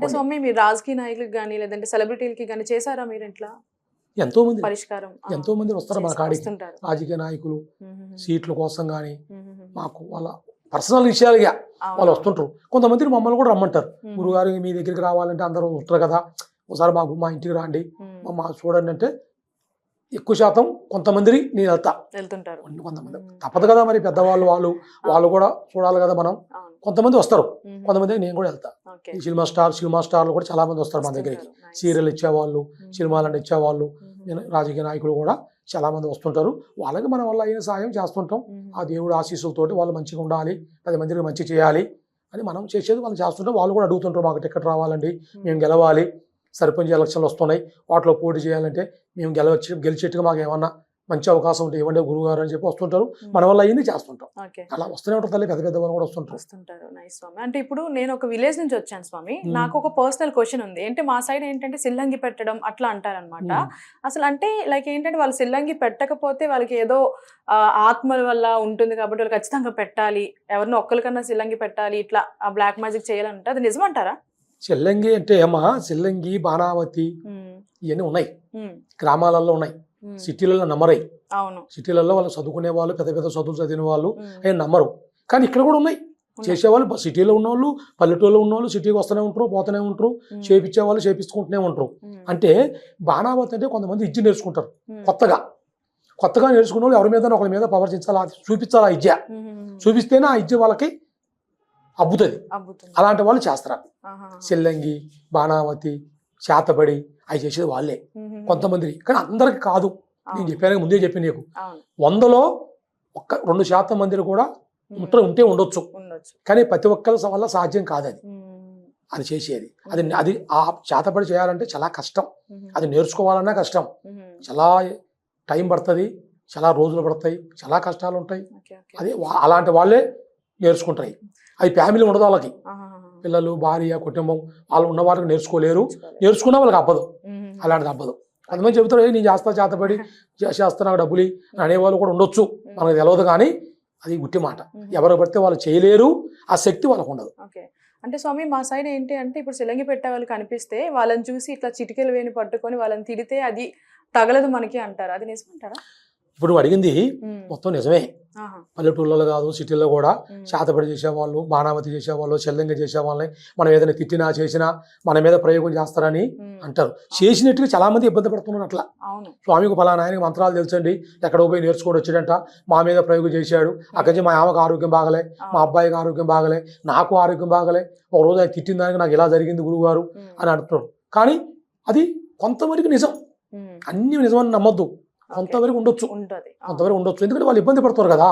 అంటే స్వామి మీరు రాజకీయ నాయకులకు కానీ లేదంటే సెలబ్రిటీలకి కానీ చేశారా మీరు ఇట్లా ఎంతో మంది పరిష్కారం? ఎంతో మంది వస్తారు మన కాడికి, వస్తుంటారు. రాజకీయ నాయకులు సీట్ల కోసం కానీ మాకు వాళ్ళ పర్సనల్ విషయాలుగా వాళ్ళు వస్తుంటారు. కొంతమంది మమ్మల్ని కూడా రమ్మంటారు, గురుగారు మీ దగ్గరికి రావాలంటే అందరూ ఉంటారు కదా, ఒకసారి మా ఇంటికి రాండి మా చూడండి అంటే ఎక్కువ శాతం కొంతమందిని నేను వెళ్తుంటారు. కొంతమంది తప్పదు కదా మరి, పెద్దవాళ్ళు వాళ్ళు కూడా చూడాలి కదా మనం. కొంతమంది వస్తారు, కొంతమంది నేను కూడా వెళ్తా. ఈ సినిమా స్టార్లు కూడా చాలా మంది వస్తారు మన దగ్గరికి, సీరియల్ ఇచ్చేవాళ్ళు, సినిమాలను ఇచ్చేవాళ్ళు, రాజకీయ నాయకులు కూడా చాలా మంది వస్తుంటారు. వాళ్ళకి మన వల్ల అయిన సాయం చేస్తుంటాం. ఆ దేవుడు ఆశీస్సులతోటి వాళ్ళు మంచిగా ఉండాలి, 10 మందికి మంచి చేయాలి అని మనం చేసేది వాళ్ళు చేస్తుంటాం. వాళ్ళు కూడా అడుగుతుంటారు, మాకు టికెట్ రావాలండి, మేము గెలవాలి, సర్పంచ్ ఎలక్షన్లు వస్తున్నాయి, వాటిలో పోటీ చేయాలంటే మేము గెలిచేట్టుగా మాకు ఏమన్నా మంచి అవకాశం ఉంటే ఇవ్వండి గురుగారు అని చెప్పి వస్తుంటారు. మన వల్ల అయింది చేస్తుంటాం. అలా వస్తూనే ఉంటారు తల్లి, పెద్ద వాళ్ళు కూడా వస్తుంటారు. నైస్ స్వామి. అంటే ఇప్పుడు నేను ఒక విలేజ్ నుంచి వచ్చాను స్వామి, నాకు ఒక పర్సనల్ క్వశ్చన్ ఉంది. అంటే మా సైడ్ ఏంటంటే సిల్లంగి పెట్టడం అట్లా అంటారనమాట. అసలు అంటే లైక్ ఏంటంటే వాళ్ళు సిల్లంగి పెట్టకపోతే వాళ్ళకి ఏదో ఆత్మల వల్ల ఉంటుంది కాబట్టి వాళ్ళు ఖచ్చితంగా పెట్టాలి, ఎవరినో ఒక్కరికన్నా సిల్లంగి పెట్టాలి, ఇట్లా బ్లాక్ మ్యాజిక్ చేయాలంటే అది నిజమంటారా? సిల్లంగి అంటే ఏమా, సిల్లంగి బాణావతి ఇవన్నీ ఉన్నాయి, గ్రామాలలో ఉన్నాయి, సిటీలలో నమ్మరై. సిటీలలో వాళ్ళు చదువుకునే వాళ్ళు, పెద్ద పెద్ద చదువులు చదివిన వాళ్ళు అవి నమ్మరు. కానీ ఇక్కడ కూడా ఉన్నాయి చేసేవాళ్ళు. సిటీలో ఉన్నవాళ్ళు, పల్లెటూరులో ఉన్నవాళ్ళు సిటీకి వస్తూనే ఉంటారు, పోతూనే ఉంటారు, చేపించే వాళ్ళు చేపించుకుంటూనే ఉంటారు. అంటే బాణావతి అంటే కొంతమంది ఇజ్జ నేర్చుకుంటారు, కొత్తగా నేర్చుకున్న వాళ్ళు ఎవరి మీద ఒకరి మీద ప్రవర్తించాలా, చూపించాలా, ఇజ్జ చూపిస్తేనే ఆ ఇజ్జ వాళ్ళకి అబ్బుతుంది. అలాంటి వాళ్ళు చేస్తారు. సిల్లంగి, బాణావతి, చేతబడి అవి చేసేది వాళ్ళే కొంతమంది, కానీ అందరికి కాదు. నేను చెప్పాను ముందే చెప్పి నీకు, 100లో 1-2% మందిని కూడా ఉంటే ఉండొచ్చు, కానీ ప్రతి ఒక్కరి వల్ల సాధ్యం కాదు అది చేసేది. అది ఆ చేతబడి చేయాలంటే చాలా కష్టం, అది నేర్చుకోవాలన్నా కష్టం, చాలా టైం పడుతుంది, చాలా రోజులు పడతాయి, చాలా కష్టాలు ఉంటాయి. అది అలాంటి వాళ్ళే నేర్చుకుంటాయి. అది ఫ్యామిలీ ఉండదు వాళ్ళకి, పిల్లలు, భార్య, కుటుంబం వాళ్ళు ఉన్న వాళ్ళకి నేర్చుకోలేరు, నేర్చుకున్నా వాళ్ళకి అవ్వదు, అలాంటిది అవ్వదు. కొంతమంది చెబుతారు నేను చేస్తా, చేతబడి చేస్తా, నాకు డబ్బులు అనేవాళ్ళు కూడా ఉండొచ్చు, మనకు తెలియదు. కానీ అది ఉట్టి మాట, ఎవరు పడితే వాళ్ళు చేయలేరు, ఆ శక్తి వాళ్ళకు ఉండదు. అంటే స్వామి మా సైడ్ ఏంటి అంటే ఇప్పుడు సిలంగి పెట్టే వాళ్ళు కనిపిస్తే వాళ్ళని చూసి ఇట్లా చిటికెలు వేని పట్టుకొని వాళ్ళని తిడితే అది తగలదు మనకి అంటారు, అది నిజమంటారా? ఇప్పుడు అడిగింది మొత్తం నిజమే. పల్లెటూళ్ళలో కాదు, సిటీల్లో కూడా చేతబడి చేసేవాళ్ళు, బాణావతి చేసేవాళ్ళు, చెల్లంగా చేసేవాళ్ళని మనం ఏదైనా తిట్టినా చేసినా మన మీద ప్రయోగం చేస్తారని అంటారు. చేసినట్టుగా చాలా మంది ఇబ్బంది పడుతున్నారు. అట్లా స్వామికి ఫలానా ఆయనకి మంత్రాలు తెలుసండి, ఎక్కడో పోయి నేర్చుకొని వచ్చాడంట, మా మీద ప్రయోగం చేశాడు, అక్కడి మా ఆమెకు ఆరోగ్యం బాగలే, మా అబ్బాయికి ఆరోగ్యం బాగలే, నాకు ఆరోగ్యం బాగలే, ఒక రోజు ఆయన తిట్టిన దానికి నాకు ఇలా జరిగింది గురువుగారు అని అంటున్నారు. కానీ అది కొంతవరకు నిజం, అన్ని నిజమని నమ్మద్దు, కొంతవరకు ఉండొచ్చు, ఎందుకంటే వాళ్ళు ఇబ్బంది పడుతారు కదా,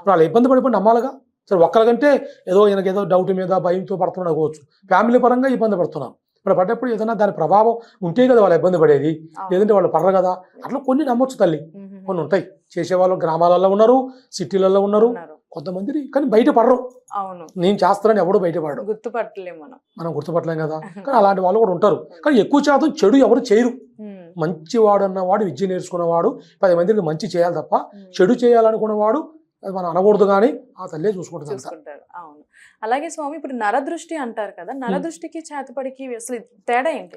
వాళ్ళు ఇబ్బంది పడిపోయి నమ్మాలిగా. సరే ఒక్కరికంటే ఏదో ఈయనకి ఏదో డౌట్ మీద భయంతో పడుతున్నాడు అనుకోవచ్చు, ఫ్యామిలీ పరంగా ఇబ్బంది పడుతున్నారు. ఇప్పుడు పడ్డప్పుడు ఏదైనా దాని ప్రభావం ఉంటే కదా వాళ్ళు ఇబ్బంది పడేది, లేదంటే వాళ్ళు పడరు కదా. అట్లా కొన్ని నమ్మొచ్చు తల్లి, కొన్ని ఉంటాయి. చేసేవాళ్ళు గ్రామాలలో ఉన్నారు, సిటీలలో ఉన్నారు కొంతమంది, కానీ బయట పడరు. నేను చేస్తానని ఎవడు బయటపడరు, మనం గుర్తుపట్టలేం కదా. కానీ అలాంటి వాళ్ళు కూడా ఉంటారు. కానీ ఎక్కువ శాతం చెడు ఎవరు చేయరు. మంచివాడు అన్నవాడు, విద్య నేర్చుకున్నవాడు 10 మందికి మంచి చేయాలి తప్ప చెడు చేయాలనుకున్నవాడు అది మనం అనకూడదు, కానీ ఆ తల్లే చూసుకుంటారు. అవును. అలాగే స్వామి ఇప్పుడు నరదృష్టి అంటారు కదా, నరదృష్టికి చేతపడికి అసలు తేడా ఏంటి?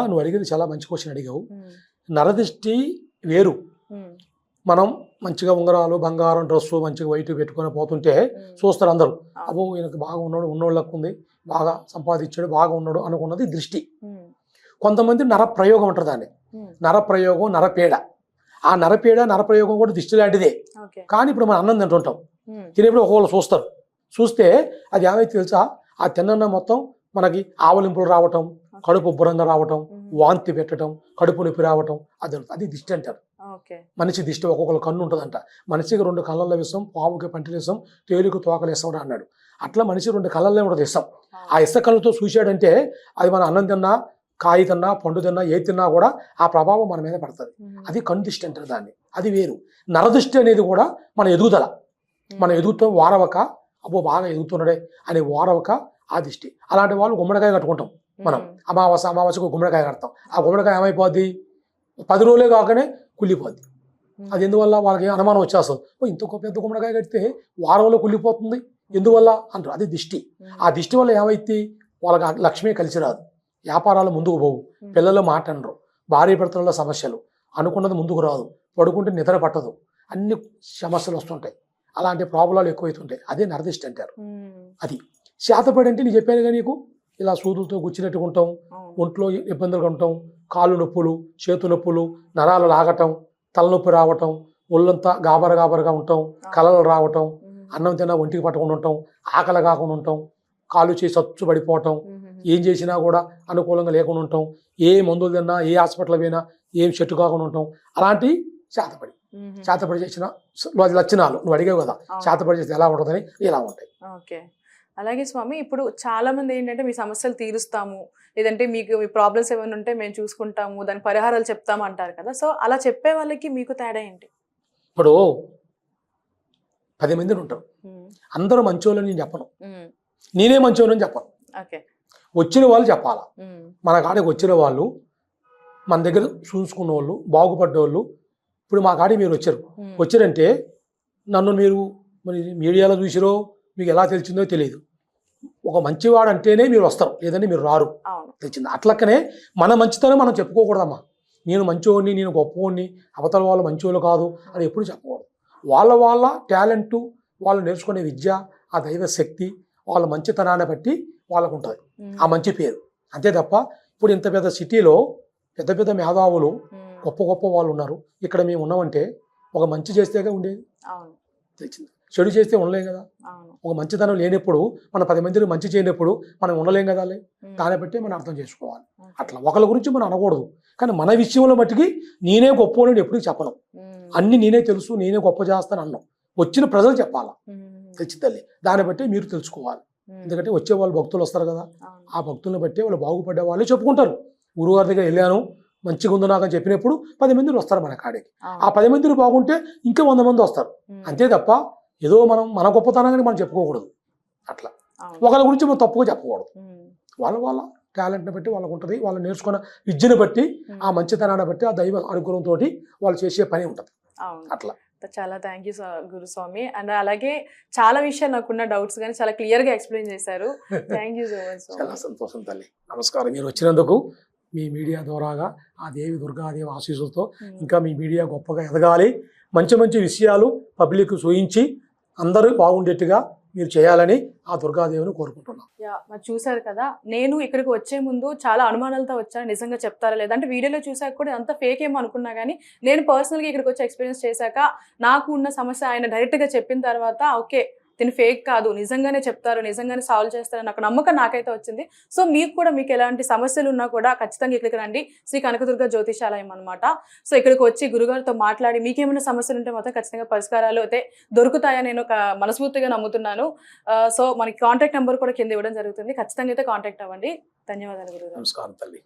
నువ్వు అడిగేది చాలా మంచి క్వశ్చన్ అడిగావు. నరదృష్టి వేరు. మనం మంచిగా ఉంగరాలు, బంగారం, డ్రెస్సు మంచిగా వైట్ పెట్టుకొని పోతుంటే చూస్తారు అందరూ, అబ్బో ఈయనకి బాగా ఉన్నాడు, ఉన్నోళ్ళకు ఉంది, బాగా సంపాదించాడు, బాగా ఉన్నాడు అనుకున్నది దృష్టి. కొంతమంది నరప్రయోగం అంటారు దాన్ని, నరప్రయోగం, నరపీడ. ఆ నరప్రయోగం కూడా దిష్టి లాంటిదే. కానీ ఇప్పుడు మనం అన్నం తింటుంటాం, తినేప్పుడు ఒకళ్ళు చూస్తారు, చూస్తే అది ఏమైతే తెలుసా, ఆ తిన్న మొత్తం మనకి ఆవలింపులు రావటం, కడుపు ఉబ్బరంగా రావటం, వాంతి పెట్టడం, కడుపు నొప్పి రావటం, అది దిష్టి అంటారు. మనిషి దిష్టి ఒక్కొక్కరు కన్ను ఉంటుందంట. మనిషికి 2 కళ్ళల్లో విషం, పాముకి పంటలు ఇస్తాం, తేలికి తోకలు ఇస్తాం అన్నాడు. అట్లా మనిషి 2 కళ్ళల్లో ఉంటుంది ఇస్తాం. ఆ ఇసుక కళ్ళతో చూశాడంటే అది మన అన్నం తిన్నా, కాయ తిన్నా, పండు తిన్నా, ఏ తిన్నా కూడా ఆ ప్రభావం మన మీద పడుతుంది. అది కన్నుదిష్టి అంటారు దాన్ని, అది వేరు. నరదృష్టి అనేది కూడా మన ఎదుగుదల, మనం ఎదుగుతాం, వారవక అబ్బో బాగా ఎదుగుతున్నాడే అని వారవక ఆ దిష్టి. అలాంటి వాళ్ళు గుమ్మడికాయ కట్టుకుంటాం మనం, అమావాస్యకు గుమ్మడికాయ కడతాం. ఆ గుమ్మడికాయ ఏమైపోద్ది, 10 రోజులే కాకనే కుళ్ళిపోద్ది. అది ఎందువల్ల వాళ్ళకి అనుమానం వచ్చేస్తుంది, ఇంత పెద్ద గుమ్మడికాయ కడితే వారంలో కుళ్ళిపోతుంది ఎందువల్ల అంటారు, అది దిష్టి. ఆ దిష్టి వల్ల ఏమైతే వాళ్ళకి లక్ష్మి కలిసి రాదు, వ్యాపారాలు ముందుకు పోవు, పిల్లలు మాట అనరు, భార్య భర్తలలో సమస్యలు, అనుకున్నది ముందుకు రాదు, పడుకుంటే నిద్ర పట్టదు, అన్ని సమస్యలు వస్తుంటాయి. అలాంటి ప్రాబ్లాలు ఎక్కువైతుంటాయి. అదే నరదిష్టి అంటారు. అది శాతపడి అంటే నేను చెప్పాను కదా నీకు, ఇలా సూదులతో గుచ్చినట్టుగా ఉంటాం, ఒంట్లో ఇబ్బందులుగా ఉంటాం, కాళ్ళు నొప్పులు, చేతు నొప్పులు, నరాలు లాగటం, తలనొప్పి రావటం, ఒళ్ళంతా గాబరగా ఉంటాం, కలలు రావటం, అన్నం తిన్నా ఒంటికి పట్టకుండా ఉంటాం, ఆకలి కాకుండా ఉంటాం, కాళ్ళు చేసి సచ్చు పడిపోవటం, ఏం చేసినా కూడా అనుకూలంగా లేకుండా ఉంటాం, ఏ మందులు తిన్నా, ఏ హాస్పిటల్ పోయినా ఏం చెట్టు కాకుండా ఉంటాం. అలాంటి శాతపడి చేసిన లక్షణాలు నువ్వు అడిగావు కదా, శాతపడి చేస్తే ఎలా ఉంటుందని ఇలా ఉంటాయి. ఓకే. అలాగే స్వామి, ఇప్పుడు చాలా మంది ఏంటంటే మీ సమస్యలు తీరుస్తాము, లేదంటే మీకు మీ ప్రాబ్లమ్స్ ఏమైనా ఉంటే మేము చూసుకుంటాము, దాని పరిహారాలు చెప్తాము అంటారు కదా. సో అలా చెప్పే వాళ్ళకి మీకు తేడా ఏంటి? ఇప్పుడు 10 మందిని ఉంటారు, అందరూ మంచోళ్ళని నేను చెప్పను, నేనే మంచోళ్ళని చెప్పను. వచ్చిన వాళ్ళు చెప్పాలా. మన కాడికి వచ్చిన వాళ్ళు, మన దగ్గర చూసుకున్న వాళ్ళు, బాగుపడ్డవాళ్ళు. ఇప్పుడు మా కాడికి మీరు వచ్చారంటే నన్ను మీరు మరి మీడియాలో చూసిరో మీకు ఎలా తెలిసిందో తెలియదు. ఒక మంచివాడు అంటేనే మీరు వస్తారు, లేదంటే మీరు రారు. తెలిసింది. అట్లక్కనే మన మంచితనం మనం చెప్పుకోకూడదమ్మా. నేను మంచివాడిని, నేను గొప్పవాడిని, అవతల వాళ్ళు మంచివాళ్ళు కాదు అని ఎప్పుడు చెప్పకూడదు. వాళ్ళ టాలెంటు, వాళ్ళు నేర్చుకునే విద్య, ఆ దైవ శక్తి, వాళ్ళ మంచితనాన్ని బట్టి వాళ్ళకు ఉంటుంది ఆ మంచి పేరు. అంతే తప్ప ఇప్పుడు ఇంత పెద్ద సిటీలో పెద్ద మేధావులు, గొప్ప వాళ్ళు ఉన్నారు. ఇక్కడ మేము ఉన్నామంటే ఒక మంచి చేస్తేగా ఉండేది. తెలిసింది. చెడు చేస్తే ఉండలేం కదా. ఒక మంచితనం లేనప్పుడు, మన 10 మందిని మంచి చేయనప్పుడు మనం ఉండలేం కదా. దాన్ని బట్టి మనం అర్థం చేసుకోవాలి. అట్లా ఒకళ్ళ గురించి మనం అనకూడదు. కానీ మన విషయంలో మట్టికి నేనే గొప్పవాడిని ఎప్పుడు చెప్పను. అన్ని నేనే తెలుసు, నేనే గొప్ప చేస్తాను అన్నాం. వచ్చిన ప్రజలు చెప్పాలా. తెలిసింది. దాన్ని బట్టి మీరు తెలుసుకోవాలి. ఎందుకంటే వచ్చే వాళ్ళు భక్తులు వస్తారు కదా, ఆ భక్తులను బట్టి వాళ్ళు బాగుపడ్డే వాళ్ళు చెప్పుకుంటారు. గురువుగారి దగ్గర వెళ్ళాను, మంచిగా ఉంది నాకు అని చెప్పినప్పుడు 10 మంది వస్తారు మన కాడికి. ఆ 10 మందిని బాగుంటే ఇంకా 100 మంది వస్తారు. అంతే తప్ప ఏదో మన గొప్పతనాన్ని మనం చెప్పుకోకూడదు. అట్లా ఒకళ్ళ గురించి మనం తప్పుగా చెప్పకూడదు. వాళ్ళ టాలెంట్ని బట్టి వాళ్ళకు ఉంటుంది, వాళ్ళు నేర్చుకున్న విద్యను బట్టి, ఆ మంచితనాన్ని బట్టి, ఆ దైవ అనుగ్రహంతో వాళ్ళు చేసే పని ఉంటుంది. అట్లా. చాలా థ్యాంక్ యూ గురుస్వామి. అండ్ అలాగే చాలా విషయాలు నాకున్న డౌట్స్ కానీ చాలా క్లియర్గా ఎక్స్ప్లెయిన్ చేశారు. Thank you so much. చాలా సంతోషం తల్లి. నమస్కారం. మీరు వచ్చినందుకు మీ మీడియా ద్వారాగా ఆ దేవి దుర్గాదేవి ఆశీస్సులతో ఇంకా మీ మీడియా గొప్పగా ఎదగాలి, మంచి విషయాలు పబ్లిక్ చూయించి అందరూ బాగుండేట్టుగా మీరు చేయాలని ఆ దుర్గాదేవిని కోరుకుంటున్నాను. మరి చూసారు కదా, నేను ఇక్కడికి వచ్చే ముందు చాలా అనుమానాలతో వచ్చాను, నిజంగా చెప్తారా లేదా అంటే వీడియోలో చూసాక కూడా అంత ఫేక్ ఏమో అనుకున్నా, కానీ నేను పర్సనల్గా ఇక్కడికి వచ్చి ఎక్స్పీరియన్స్ చేశాక నాకు ఉన్న సమస్య ఆయన డైరెక్ట్గా చెప్పిన తర్వాత ఓకే దీని ఫేక్ కాదు, నిజంగానే చెప్తారు, నిజంగానే సాల్వ్ చేస్తారు నాకు నమ్మకం నాకైతే వచ్చింది. సో మీకు ఎలాంటి సమస్యలు ఉన్నా కూడా ఖచ్చితంగా ఇక్కడికి రండి. శ్రీ కనకదుర్గ జ్యోతిషాలయం అనమాట. సో ఇక్కడికి వచ్చి గురుగారితో మాట్లాడి మీకేమైనా సమస్యలు ఉంటే మాత్రం ఖచ్చితంగా పరిష్కారాలు అయితే దొరుకుతాయని నేను మనస్ఫూర్తిగా నమ్ముతున్నాను. సో మనకి కాంటాక్ట్ నెంబర్ కూడా కింద ఇవ్వడం జరుగుతుంది. ఖచ్చితంగా అయితే కాంటాక్ట్ అవ్వండి. ధన్యవాదాలు గురుగారు. నమస్కారం తల్లి.